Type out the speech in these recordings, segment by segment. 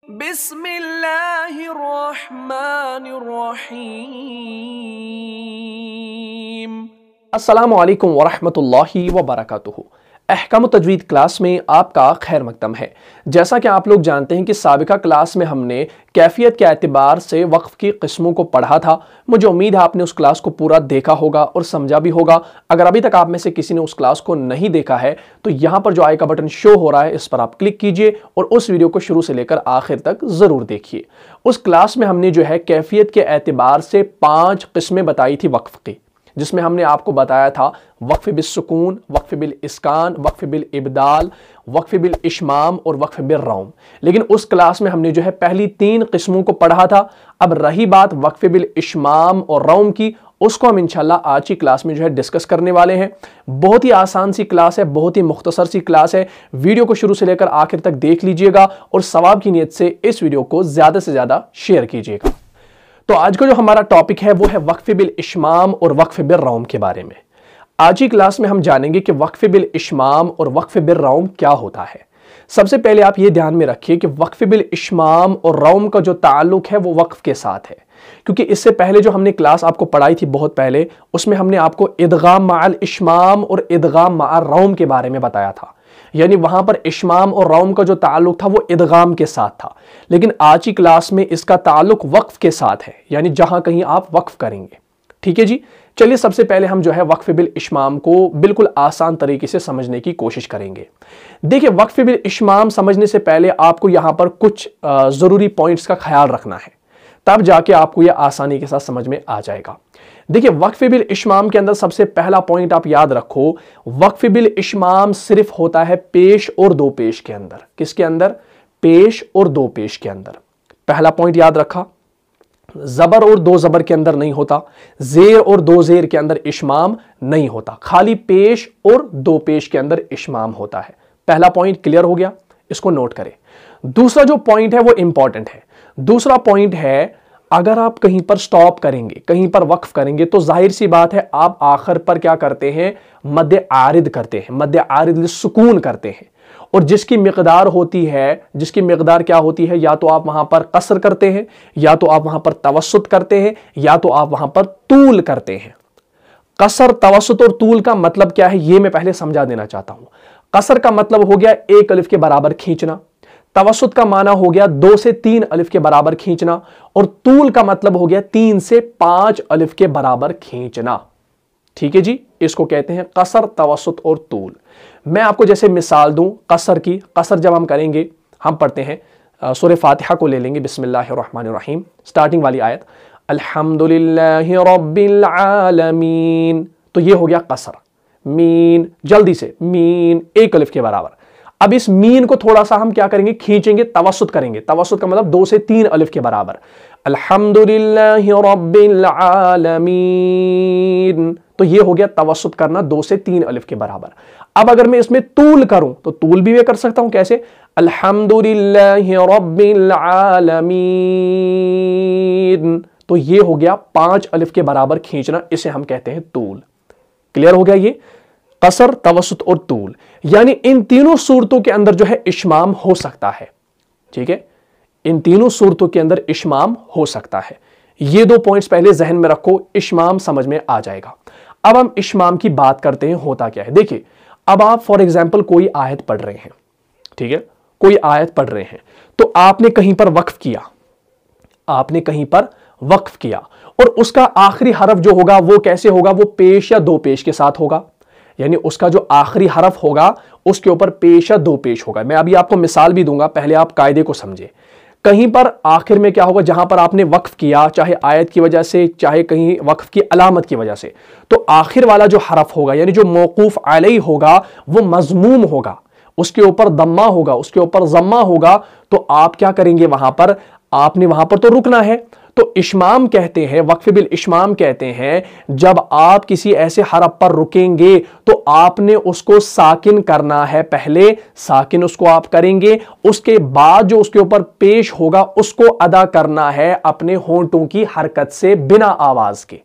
बिस्मिल्लाहिर्रहमानिर्रहीम। अस्सलामु अलैकुम वरहमतुल्लाहि वबरकातुहू। अहकाम तजवीद क्लास में आपका खैर मकदम है। जैसा कि आप लोग जानते हैं कि साबिका क्लास में हमने कैफियत के एतबार से वक्फ की किस्मों को पढ़ा था। मुझे उम्मीद है आपने उस क्लास को पूरा देखा होगा और समझा भी होगा। अगर अभी तक आप में से किसी ने उस क्लास को नहीं देखा है तो यहाँ पर जो आई का बटन शो हो रहा है इस पर आप क्लिक कीजिए और उस वीडियो को शुरू से लेकर आखिर तक ज़रूर देखिए। उस क्लास में हमने जो है कैफियत के एतबार से 5 किस्में बताई थी वक्फ की, जिसमें हमने आपको बताया था वक्फ बिल सुकून, वक्फ बिल इस्कान, वक्फ बिल इब्दाल, वक्फ बिल इशमाम और वक्फ बिल रौम। लेकिन उस क्लास में हमने जो है पहली 3 किस्मों को पढ़ा था। अब रही बात वक्फ बिल इशमाम और रौम की, उसको हम इंशाल्लाह आज की क्लास में जो है डिस्कस करने वाले हैं। बहुत ही आसान सी क्लास है, बहुत ही मुख्तसर सी क्लास है। वीडियो को शुरू से लेकर आखिर तक देख लीजिएगा और सवाब की नीयत से इस वीडियो को ज़्यादा से ज़्यादा शेयर कीजिएगा। तो आज का जो हमारा टॉपिक है वो है वक्फ बिल इशमाम और वक्फ बिल रौम के बारे में। आज की क्लास में हम जानेंगे कि वक्फ बिल इशमाम और वक्फ बिल रौम क्या होता है। सबसे पहले आप ये ध्यान में रखिए कि वक्फ बिल इशमाम और रौम का जो ताल्लुक है वो वक्फ के साथ है, क्योंकि इससे पहले जो हमने क्लास आपको पढ़ाई थी बहुत पहले, उसमें हमने आपको इदगाम माअल इशमाम और इदगाम माअल रौम के बारे में बताया था। यानी वहां पर इशमाम और रौम का जो ताल्लुक था वो इदगाम के साथ था। लेकिन आज की क्लास में इसका ताल्लुक वक्फ के साथ है, यानी जहां कहीं आप वक्फ करेंगे। ठीक है जी, चलिए सबसे पहले हम जो है वक्फ बिल इशमाम को बिल्कुल आसान तरीके से समझने की कोशिश करेंगे। देखिए, वक्फ बिल इशमाम समझने से पहले आपको यहां पर कुछ जरूरी पॉइंट्स का ख्याल रखना है, तब जाके आपको यह आसानी के साथ समझ में आ जाएगा। देखिए, वक्फ बिल इशमाम के अंदर सबसे पहला पॉइंट आप याद रखो, वक्फ बिल इशमाम सिर्फ होता है पेश और दो पेश के अंदर। किसके अंदर? पेश और दो पेश के अंदर। पहला पॉइंट याद रखा, जबर और दो जबर के अंदर नहीं होता, जेर और दो जेर के अंदर इशमाम नहीं होता, खाली पेश और दो पेश के अंदर इशमाम होता है। पहला पॉइंट क्लियर हो गया, इसको नोट करें। दूसरा जो पॉइंट है वो इंपॉर्टेंट है। दूसरा पॉइंट है, अगर आप कहीं पर स्टॉप करेंगे, कहीं पर वक्फ करेंगे, तो जाहिर सी बात है आप आखिर पर क्या करते हैं? मद्दे आरिद करते हैं, मद्दे आरिद सुकून करते हैं। और जिसकी मिकदार होती है, जिसकी मिकदार क्या होती है, या तो आप वहां पर कसर करते हैं, या तो आप वहां पर तवस्सुत करते हैं, या तो आप वहां पर तूल करते हैं। कसर, तवस्सुत और तूल का मतलब क्या है ये मैं पहले समझा देना चाहता हूं। कसर का मतलब हो गया 1 अलिफ के बराबर खींचना, तवस्सुत का माना हो गया 2 से 3 अलिफ के बराबर खींचना, और तूल का मतलब हो गया 3 से 5 अलिफ के बराबर खींचना। ठीक है जी, इसको कहते हैं कसर, तवस्सुत और तूल। मैं आपको जैसे मिसाल दूं कसर की। कसर जब हम करेंगे, हम पढ़ते हैं सूरह फातिहा को ले लेंगे, बिस्मिल्लाहिर्रहमानिर्रहीम, स्टार्टिंग वाली आयत, अल्हम्दुलिल्लाहि रब्बिल आलमीन। तो ये हो गया कसर, मीन, जल्दी से मीन 1 अलिफ के बराबर। अब इस मीन को थोड़ा सा हम क्या करेंगे? खींचेंगे, तवस्सुत करेंगे। तवस्सुत का मतलब 2 से 3 अलिफ के बराबर, अल्हम्दुलिल्लाहि रब्बिल आलमीन। तो ये हो गया तवस्सुत करना 2 से 3 अलिफ के बराबर। अब अगर मैं इसमें तूल करूं तो तूल भी मैं कर सकता हूं, कैसे? अल्हम्दुलिल्लाहि रब्बिल आलमीन। तो ये हो गया 5 अलिफ के बराबर खींचना, इसे हम कहते हैं तूल। क्लियर हो गया ये? कसर, तवस्सुत और तूल, यानी इन तीनों सूरतों के अंदर जो है इशमाम हो सकता है। ठीक है, इन तीनों सूरतों के अंदर इशमाम हो सकता है। ये 2 पॉइंट्स पहले जहन में रखो, इशमाम समझ में आ जाएगा। अब हम इशमाम की बात करते हैं, होता क्या है। देखिए, अब आप फॉर एग्जाम्पल कोई आयत पढ़ रहे हैं, ठीक है, कोई आयत पढ़ रहे हैं, तो आपने कहीं पर वक्फ किया, आपने कहीं पर वक्फ किया, और उसका आखिरी हरफ जो होगा वो कैसे होगा? वो पेश या दो पेश के साथ होगा। यानी उसका जो आखिरी हरफ होगा उसके ऊपर पेश या दो पेश होगा। मैं अभी आपको मिसाल भी दूंगा, पहले आप कायदे को समझे। कहीं पर आखिर में क्या होगा? जहां पर आपने वक्फ किया, चाहे आयत की वजह से, चाहे कहीं वक्फ की अलामत की वजह से, तो आखिर वाला जो हरफ होगा, यानी जो मौकूफ अलैहि होगा, वो मजमूम होगा, उसके ऊपर दम्मा होगा, उसके ऊपर जम्मा होगा। तो आप क्या करेंगे? वहां पर आपने वहां पर तो रुकना है। तो इशमाम कहते हैं, वक्फ बिल इशमाम कहते हैं, जब आप किसी ऐसे हरफ पर रुकेंगे तो आपने उसको साकिन करना है। पहले साकिन उसको आप करेंगे, उसके बाद जो उसके ऊपर पेश होगा उसको अदा करना है अपने होंठों की हरकत से, बिना आवाज के।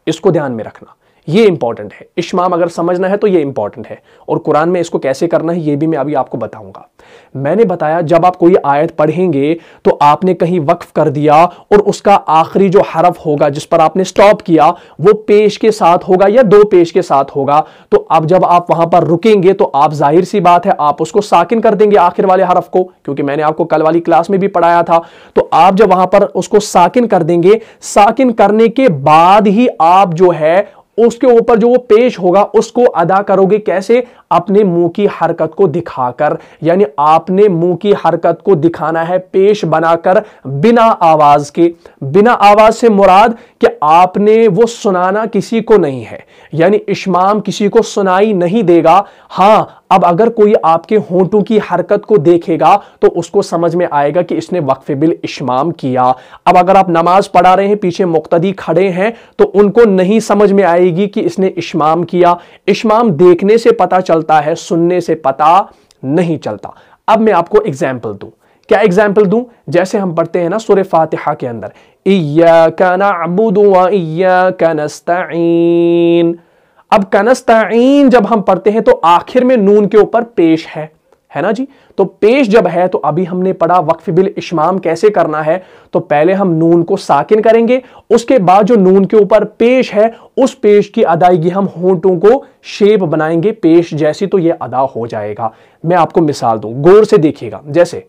इसको ध्यान में रखना, ये इंपॉर्टेंट है, इश्माम अगर समझना है तो ये इंपॉर्टेंट है, और कुरान में इसको कैसे करना है ये भी मैं अभी आपको बताऊंगा। मैंने बताया जब आप कोई आयत पढ़ेंगे तो आपने कहीं वक्फ कर दिया और उसका आखिरी जो हरफ होगा जिस पर आपने स्टॉप किया वो पेश के साथ होगा या दो पेश के साथ होगा, तो अब जब आप वहां पर रुकेंगे तो आप जाहिर सी बात है आप उसको साकिन कर देंगे आखिर वाले हरफ को, क्योंकि मैंने आपको कल वाली क्लास में भी पढ़ाया था। तो आप जब वहां पर उसको साकिन कर देंगे, साकिन करने के बाद ही आप जो है उसके ऊपर जो वो पेश होगा उसको अदा करोगे। कैसे? अपने मुंह की हरकत को दिखाकर, यानी आपने मुंह की हरकत को दिखाना है पेश बनाकर, बिना आवाज के। बिना आवाज से मुराद कि आपने वो सुनाना किसी को नहीं है, यानी इश्माम किसी को सुनाई नहीं देगा। हां, अब अगर कोई आपके होंठों की हरकत को देखेगा तो उसको समझ में आएगा कि इसने वक्फ बिल इश्माम किया। अब अगर आप नमाज पढ़ा रहे हैं, पीछे मुक्तदी खड़े हैं, तो उनको नहीं समझ में आएगी कि इसने इश्माम किया। इश्माम देखने से पता चलता है, सुनने से पता नहीं चलता। अब मैं आपको एग्जाम्पल दूं। क्या एग्जाम्पल दूं? जैसे हम पढ़ते हैं ना सूरह फातिहा के अंदर, इय्याका नअबुदु व इय्याका नस्तईन। अब कनस्ताइन जब हम पढ़ते हैं तो आखिर में नून के ऊपर पेश है ना जी। तो पेश जब है तो अभी हमने पढ़ा वक्फ बिल इश्माम कैसे करना है। तो पहले हम नून को साकिन करेंगे, उसके बाद जो नून के ऊपर पेश है उस पेश की अदायगी हम होंठों को शेप बनाएंगे पेश जैसी, तो यह अदा हो जाएगा। मैं आपको मिसाल दूं, गौर से देखिएगा। जैसे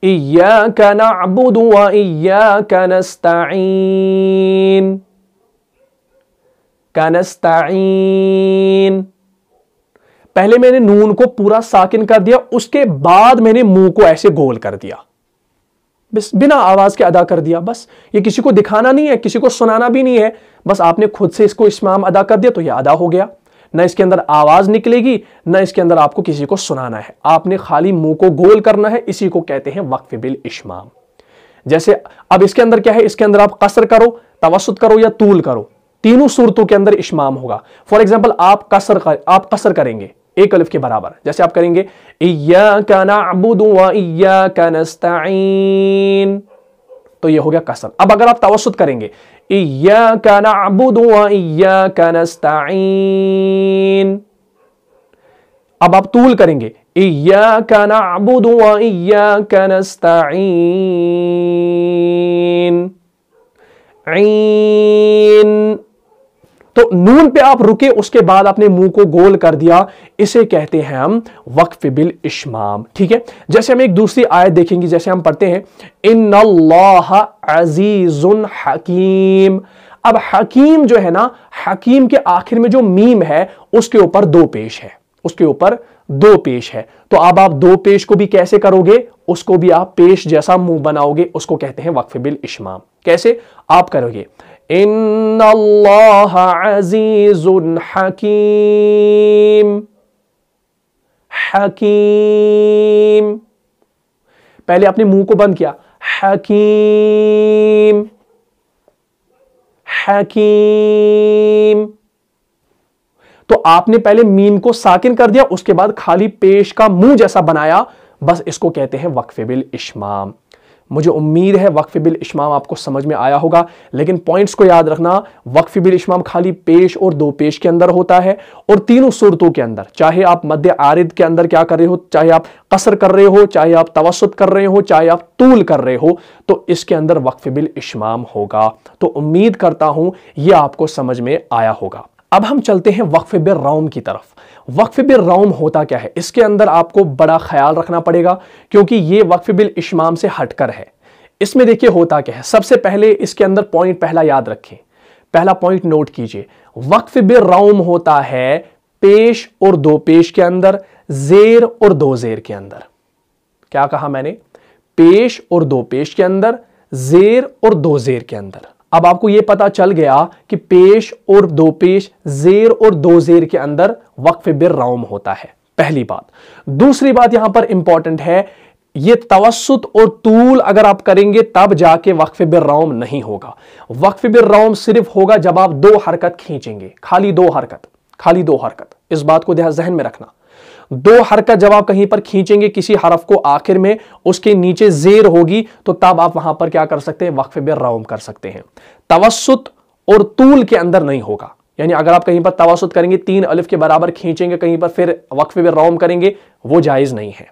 इय्याका नअबुदु व इय्याका नस्तईन, कनस्ताइन। पहले मैंने नून को पूरा साकिन कर दिया, उसके बाद मैंने मुंह को ऐसे गोल कर दिया, बस बिना आवाज के अदा कर दिया। बस ये किसी को दिखाना नहीं है, किसी को सुनाना भी नहीं है, बस आपने खुद से इसको इस्माम अदा कर दिया तो यह अदा हो गया। न इसके अंदर आवाज निकलेगी, न इसके अंदर आपको किसी को सुनाना है, आपने खाली मुंह को गोल करना है। इसी को कहते हैं वक्फ बिल इश्माम। जैसे अब इसके अंदर क्या है, इसके अंदर आप कसर करो, तवस्सुत करो या तूल करो, तीनों सूरतों के अंदर इश्माम होगा। फॉर एग्जाम्पल आप कसर करेंगे एक अलिफ के बराबर, जैसे आप करेंगे इय्याका नअबुदु व इय्याका नस्तईन, तो ये हो गया कसर। अब अगर आप तवस्सुत करेंगे इय्याका नअबुदु व इय्याका नस्तईन, अब आप तूल करेंगे इय्याका नअबुदु व इय्याका नस्तईन, ईन। तो नून पे आप रुके, उसके बाद आपने मुंह को गोल कर दिया, इसे कहते हैं हम वक्फ बिल इश्माम। ठीक है। जैसे हम एक दूसरी आयत देखेंगे, जैसे हम पढ़ते हैं इन्नल्लाह अजीजुन हकीम। अब हकीम जो है ना, हकीम के आखिर में जो मीम है उसके ऊपर दो पेश है, उसके ऊपर दो पेश है। तो अब आप दो पेश को भी कैसे करोगे, उसको भी आप पेश जैसा मुंह बनाओगे, उसको कहते हैं वक्फ बिल इश्माम। कैसे आप करोगे? इन्नल्लाह अजीजुन हकीम, हकीम। पहले आपने मुंह को बंद किया, हकीम, हकीम। तो आपने पहले मीम को साकिन कर दिया, उसके बाद खाली पेश का मुंह जैसा बनाया, बस इसको कहते हैं वक्फ बिल इश्माम। मुझे उम्मीद है वक्फ बिल इश्माम आपको समझ में आया होगा, लेकिन पॉइंट्स को याद रखना, वक्फ बिल इश्माम खाली पेश और दो पेश के अंदर होता है, और तीनों सूरतों के अंदर, चाहे आप मध्य आरिद के अंदर क्या कर रहे हो, चाहे आप कसर कर रहे हो, चाहे आप तवस्सुत कर रहे हो, चाहे आप तूल कर रहे हो, तो इसके अंदर वक्फ बिल इश्माम होगा। तो उम्मीद करता हूं यह आपको समझ में आया होगा। अब हम चलते हैं वक्फ बिल रौम की तरफ। वक्फ बिल रौम होता क्या है, इसके अंदर आपको बड़ा ख्याल रखना पड़ेगा, क्योंकि यह वक्फ बिल इश्माम से हटकर है। इसमें देखिए होता क्या है, सबसे पहले इसके अंदर पॉइंट पहला याद रखें, पहला पॉइंट नोट कीजिए। वक्फ बिल रौम होता है पेश और दो पेश के अंदर, जेर और दो जेर के अंदर। क्या कहा मैंने? पेश और दो पेश के अंदर, जेर और दो जेर के अंदर। अब आपको यह पता चल गया कि पेश और दो पेश, जेर और दो जेर के अंदर वक्फ बिल रौम होता है, पहली बात। दूसरी बात यहां पर इंपॉर्टेंट है, ये तवस्सुत और तूल अगर आप करेंगे तब जाके वक्फ बिल रौम नहीं होगा। वक्फ बिल रौम सिर्फ होगा जब आप दो हरकत खींचेंगे, खाली दो हरकत, खाली दो हरकत। इस बात को ध्यान में रखना, दो हरकत जब आप कहीं पर खींचेंगे किसी हरफ को, आखिर में उसके नीचे जेर होगी, तो तब आप वहां पर क्या कर सकते हैं, वक्फ बिल रौम कर सकते हैं। तवस्सुत और तूल के अंदर नहीं होगा, यानी अगर आप कहीं पर तवसुत करेंगे 3 अलिफ के बराबर खींचेंगे कहीं पर फिर वक्फे बिर रौम करेंगे, वो जायज नहीं है।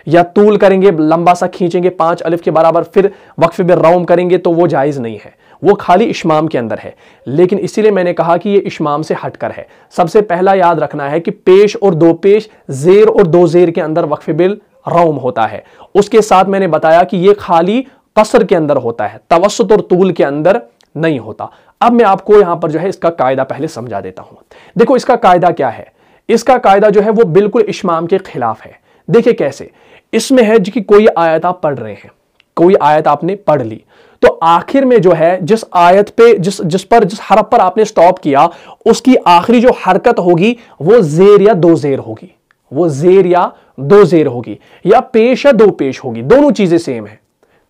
या तूल करेंगे, लंबा सा खींचेंगे 5 अलिफ के बराबर फिर वक्फे बिर रौम करेंगे, तो वो जायज नहीं है, वो खाली इश्माम के अंदर है। लेकिन इसीलिए मैंने कहा कि ये इश्माम से हटकर है। सबसे पहला याद रखना है कि पेश और दो पेश, जेर और दो जेर के अंदर वक्फे बिल रौम होता है। उसके साथ मैंने बताया कि ये खाली कसर के अंदर होता है, तवस्सुत और तूल के अंदर नहीं होता। अब मैं आपको यहां पर जो है इसका कायदा पहले समझा देता हूं। देखो इसका कायदा क्या है, इसका कायदा जो है वो बिल्कुल इश्माम के खिलाफ है। देखिए कैसे, इसमें है कि कोई आयत आप पढ़ रहे हैं, कोई आयत आपने पढ़ ली, तो आखिर में जो है जिस आयत पे जिस हरफ पर आपने स्टॉप किया, उसकी आखिरी जो हरकत होगी वो जेर या दो जेर होगी, वो जेर या दो जेर होगी, या पेश या दो पेश होगी। दोनों चीजें सेम है।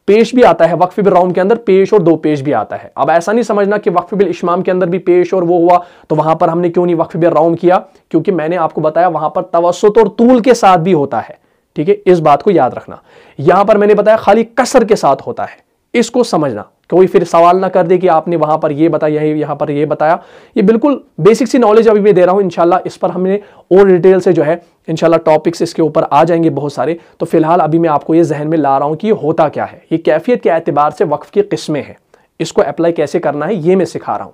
पेश भी आता है वक्फ बिल रौम के अंदर, पेश और दो पेश भी आता है। अब ऐसा नहीं समझना कि वक्फ बिल इश्माम के अंदर भी पेश और वो हुआ तो वहां पर हमने क्यों नहीं वक्फ बिल रौम किया, क्योंकि मैंने आपको बताया वहां पर तवस्सुत और तूल के साथ भी होता है। ठीक है, इस बात को याद रखना। यहां पर मैंने बताया खाली कसर के साथ होता है, इसको समझना। कोई फिर सवाल ना कर दे कि आपने वहां पर ये बताया, यहां पर ये बताया। ये बिल्कुल बेसिक सी नॉलेज अभी मैं दे रहा हूं। इंशाल्लाह इस पर हमने और डिटेल से जो है इंशाल्लाह टॉपिक्स इसके ऊपर आ जाएंगे बहुत सारे। तो फिलहाल अभी मैं आपको ये जहन में ला रहा हूं कि ये होता क्या है, ये कैफियत के एतबार से वक्फ की किस्में हैं, इसको अप्लाई कैसे करना है ये मैं सिखा रहा हूं।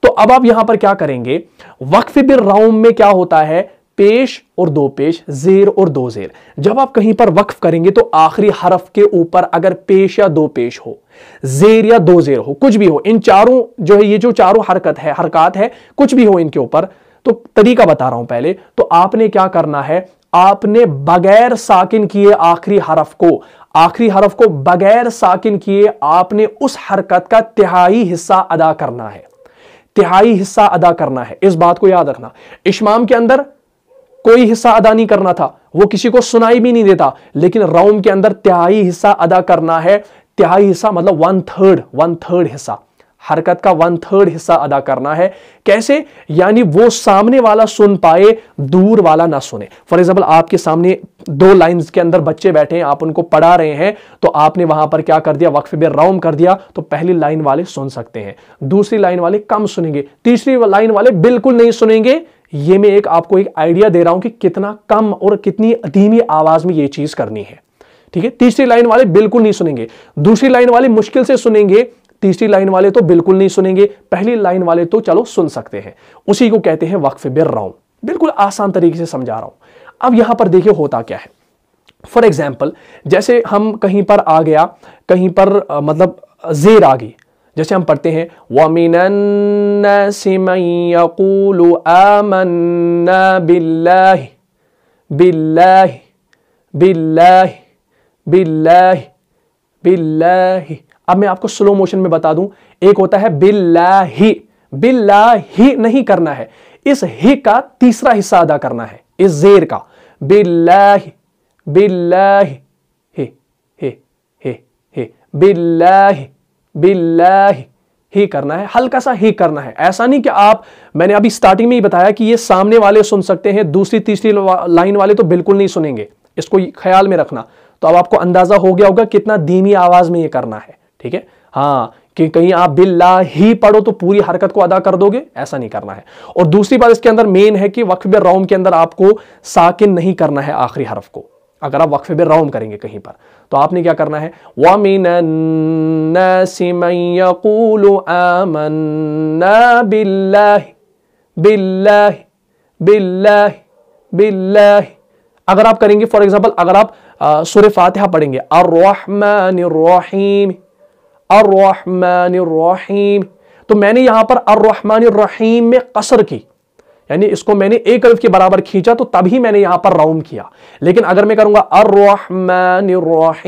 तो अब आप यहां पर क्या करेंगे, वक्फ बिल रौम में क्या होता है, पेश और दो पेश, जेर और दो जेर। जब आप कहीं पर वक्फ करेंगे तो आखिरी हरफ के ऊपर अगर पेश या दो पेश हो, जेर या दो जेर हो, कुछ भी हो, इन चारों जो है, ये जो चारों हरकत है कुछ भी हो इनके ऊपर, तो तरीका बता रहा हूं पहले। तो आपने क्या करना है, आपने बगैर साकिन किए आखिरी हरफ को बगैर साकिन किए आपने उस हरकत का तिहाई हिस्सा अदा करना है, तिहाई हिस्सा अदा करना है। इस बात को याद रखना। इश्माम के अंदर कोई हिस्सा अदा नहीं करना था, वो किसी को सुनाई भी नहीं देता, लेकिन रौम के अंदर तिहाई हिस्सा अदा करना है। तिहाई हिस्सा मतलब वन थर्ड हिस्सा, हरकत का 1/3 हिस्सा अदा करना है। कैसे, यानी वो सामने वाला सुन पाए, दूर वाला ना सुने। फॉर एग्जाम्पल आपके सामने 2 लाइंस के अंदर बच्चे बैठे हैं, आप उनको पढ़ा रहे हैं, तो आपने वहां पर क्या कर दिया, वक्फ बिल रौम कर दिया, तो पहली लाइन वाले सुन सकते हैं, दूसरी लाइन वाले कम सुनेंगे, तीसरी लाइन वाले बिल्कुल नहीं सुनेंगे। ये मैं आपको एक आइडिया दे रहा हूं कि कितना कम और कितनी धीमी आवाज में ये चीज करनी है। ठीक है, तीसरी लाइन वाले बिल्कुल नहीं सुनेंगे, दूसरी लाइन वाले मुश्किल से सुनेंगे, तीसरी लाइन वाले तो बिल्कुल नहीं सुनेंगे, पहली लाइन वाले तो चलो सुन सकते हैं। उसी को कहते हैं वक्फ बिल रौम। बिल्कुल आसान तरीके से समझा रहा हूं। अब यहां पर देखिए होता क्या है। फॉर एग्जाम्पल जैसे हम कहीं पर आ गया, कहीं पर मतलब जेर आ गई, जैसे हम पढ़ते हैं वमिनन नासि मन यक़ूलु आमन्ना बिल्लाहि बिल्लाहि बिल्लाहि बिल्लाहि बिल्लाहि। अब मैं आपको स्लो मोशन में बता दूं, एक होता है बिल्लाहि, बिल्लाहि नहीं करना है, इस ही का तीसरा हिस्सा अदा करना है, इस जेर का, बिल्लाहि बिल्लाहि हे बिल्लाहि बिल्लाहि ही करना है, हल्का सा ही करना है। ऐसा नहीं कि आप, मैंने अभी स्टार्टिंग में ही बताया कि ये सामने वाले सुन सकते हैं, दूसरी तीसरी लाइन वाले तो बिल्कुल नहीं सुनेंगे, इसको ख्याल में रखना। तो अब आपको अंदाजा हो गया होगा कितना धीमी आवाज में ये करना है। ठीक है, हाँ, कि कहीं आप बिल्लाहि पढ़ो तो पूरी हरकत को अदा कर दोगे, ऐसा नहीं करना है। और दूसरी बात इसके अंदर मेन है कि वक्फ बिल रौम के अंदर आपको साकिन नहीं करना है आखिरी हरफ को। अगर आप वक्फ बिल रौम करेंगे कहीं पर, तो आपने क्या करना है, वमिनन नासि मन यक़ूलु आमन्ना बिल्लाहि बिल्लाहि बिल्लाहि बिल्लाहि। अगर आप करेंगे, फॉर एग्जाम्पल अगर आप सूरह फातिहा पढ़ेंगे, अर्रहमानिर रहीम अर्रहमानिर रहीम, तो मैंने यहां पर अर्रहमानिर रहीम में कसर की, यानी इसको मैंने एक अलिफ के बराबर खींचा, तो तभी मैंने यहां पर रौम किया। लेकिन अगर मैं करूंगा अर्रहमानिर रहीम,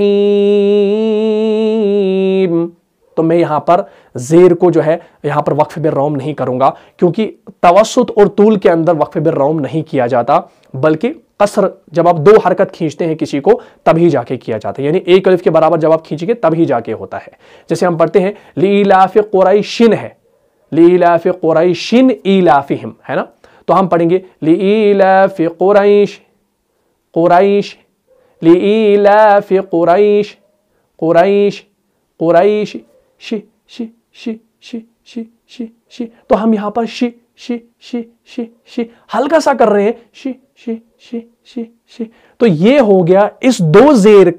तो मैं यहां पर जेर को जो है यहां पर वक्फ बिल रौम नहीं करूंगा, क्योंकि तवस्सुत और तूल के अंदर वक्फ बिल रौम नहीं किया जाता, बल्कि कसर जब आप 2 हरकत खींचते हैं किसी को तभी जाके किया जाता है, यानी एक अलिफ के बराबर जब आप खींचेंगे तभी जाके होता है। जैसे हम पढ़ते हैं लीलाफि कुरैशिन है, लीलाफि कुरैशिन इलाफिहिम, है ना, तो हम पढ़ेंगे लीलाफि कुरैश कुरैश लीलाफि कुरैश कुरैश कुरैश शि शि शि शि शि शि शि, तो हम यहां पर शि शी शी शी शी, हल्का सा कर रहे हैं she she she she she. तो ये हो गया इस दो जेर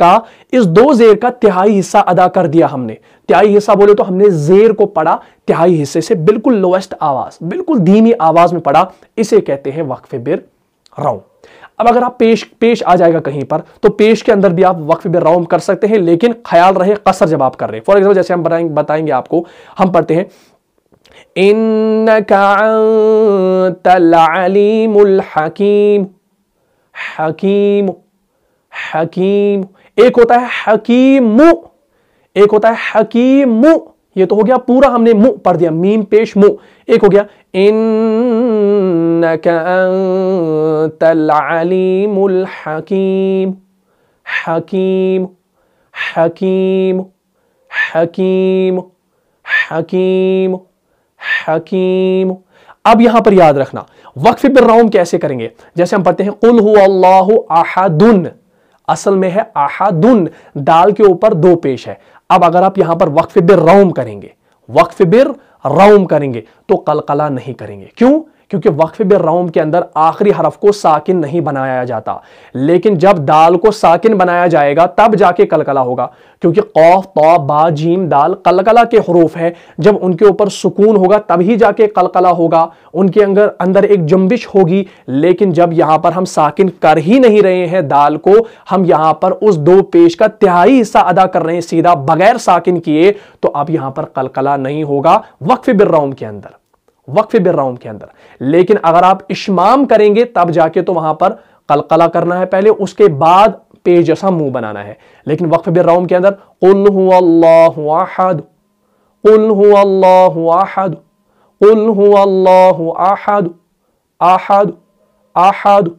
का तिहाई हिस्सा अदा कर दिया हमने। तिहाई हिस्सा बोले तो हमने जेर को पढ़ा तिहाई हिस्से से, बिल्कुल लोएस्ट आवाज, बिल्कुल धीमी आवाज में पढ़ा। इसे कहते हैं वक्फ बिर रौम। अब अगर आप पेश आ जाएगा कहीं पर, तो पेश के अंदर भी आप वक्फ बिर रौम कर सकते हैं, लेकिन ख्याल रहे कसर जब आप कर रहे हैं। फॉर एग्जाम्पल जैसे हम बताएंगे आपको, हम पढ़ते हैं इन्नका अंतल अलीमुल हकीम, हकीम हकीम। एक होता है हकीमु, एक होता है हकीमु। ये तो हो गया पूरा हमने मुंह पढ़ दिया, मीम पेश मुंह। एक हो गया इन्नका अंतल अलीमुल हकीम, हकीम हकीम हकीम हकीम हकीम। अब यहां पर याद रखना वक्फ बिर रौम कैसे करेंगे। जैसे हम पढ़ते हैं कुल हुवल्लाहु अहदुन, असल में है अहदुन, दाल के ऊपर दो पेश है। अब अगर आप यहां पर वक्फ बिर रौम करेंगे, वक्फ बिर रौम करेंगे तो कलकला नहीं करेंगे। क्यों? क्योंकि वक्फ बिर रौम के अंदर आखिरी हरफ को साकिन नहीं बनाया जाता, लेकिन जब दाल को साकिन बनाया जाएगा तब जाके कलकला होगा। क्योंकि कौफ तौ बा जीम दाल कलकला के हरूफ है, जब उनके ऊपर सुकून होगा तभी जाके कलकला होगा, उनके अंदर एक जंबिश होगी। लेकिन जब यहां पर हम साकिन कर ही नहीं रहे हैं दाल को, हम यहां पर उस दो पेश का तिहाई हिस्सा अदा कर रहे हैं सीधा बगैर साकिन किए, तो अब यहां पर कलकला नहीं होगा वक्फ बिर रौम के अंदर, वक्फ बिर रौम के अंदर। लेकिन अगर आप इश्माम करेंगे तब जाके तो वहां पर कलकला करना है पहले, उसके बाद पेज जैसा मुंह बनाना है। लेकिन वक्फ बिर रौम के अंदर कुल हुवल्लाहु अहद, कुल हुवल्लाहु अहद, कुल हुवल्लाहु अहद, अहद अहद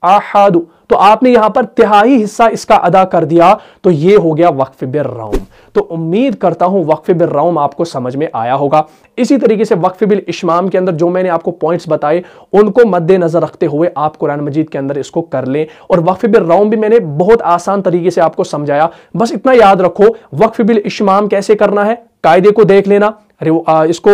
अहद। तो आपने यहां पर तिहाई हिस्सा इसका अदा कर दिया, तो यह हो गया वक्फ बिर रौम। तो उम्मीद करता हूं वक्फ बिर रौम आपको समझ में आया होगा। इसी तरीके से वक्फ बिल इश्माम के अंदर जो मैंने आपको पॉइंट्स बताए, उनको मद्देनजर रखते हुए आप कुरान मजीद के अंदर इसको कर लें। और वक्फ बिल रौम भी मैंने बहुत आसान तरीके से आपको समझाया। बस इतना याद रखो वक्फ बिल इश्माम कैसे करना है, कायदे को देख लेना, इसको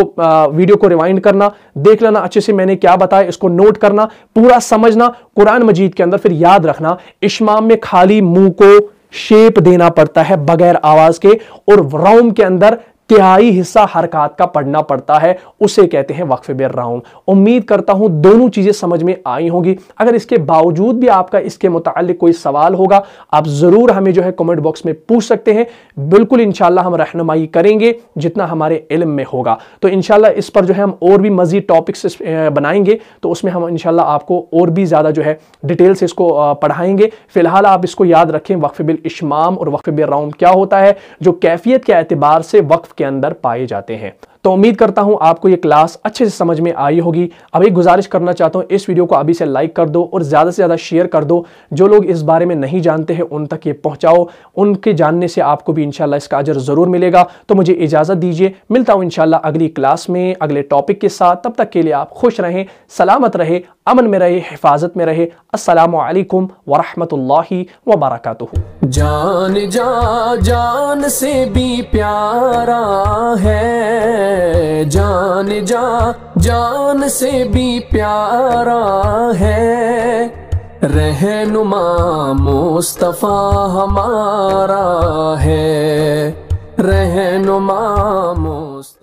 वीडियो को रिवाइंड करना, देख लेना अच्छे से मैंने क्या बताया, इसको नोट करना, पूरा समझना कुरान मजीद के अंदर। फिर याद रखना इश्माम में खाली मुंह को शेप देना पड़ता है बगैर आवाज के, और रौम के अंदर तिहाई हिस्सा हरकत का पढ़ना पड़ता है, उसे कहते हैं वक्फ बिर रौम। उम्मीद करता हूं दोनों चीजें समझ में आई होंगी। अगर इसके बावजूद भी आपका इसके मुताल्लिक कोई सवाल होगा, आप जरूर हमें जो है कमेंट बॉक्स में पूछ सकते हैं। बिल्कुल इंशाल्लाह हम रहनुमाई करेंगे जितना हमारे इल्म में होगा। तो इंशाल्लाह इस पर जो है हम और भी मजीद टॉपिक्स बनाएंगे, तो उसमें हम इंशाल्लाह आपको और भी ज्यादा जो है डिटेल से इसको पढ़ाएंगे। फिलहाल आप इसको याद रखें वक्फ बिल इश्माम और वक्फ बिर रौम क्या होता है, जो कैफियत के एतबार से वक्फ के अंदर पाए जाते हैं। तो उम्मीद करता हूं आपको ये क्लास अच्छे से समझ में आई होगी। अब एक गुजारिश करना चाहता हूं, इस वीडियो को अभी से लाइक कर दो और ज़्यादा से ज़्यादा शेयर कर दो। जो लोग इस बारे में नहीं जानते हैं उन तक ये पहुंचाओ, उनके जानने से आपको भी इंशाल्लाह इसका अजर ज़रूर मिलेगा। तो मुझे इजाज़त दीजिए, मिलता हूं इंशाल्लाह अगली क्लास में अगले टॉपिक के साथ। तब तक के लिए आप खुश रहें, सलामत रहे, अमन में रहे, हिफाजत में रहे। अस्सलामु अलैकुम वरहमतुल्लाहि वबरकातुहू। जान जा जान से भी प्यारा है, जान जा जान से भी प्यारा है, रहनुमा मुस्तफा हमारा है, रहनुमा मुस्तफा।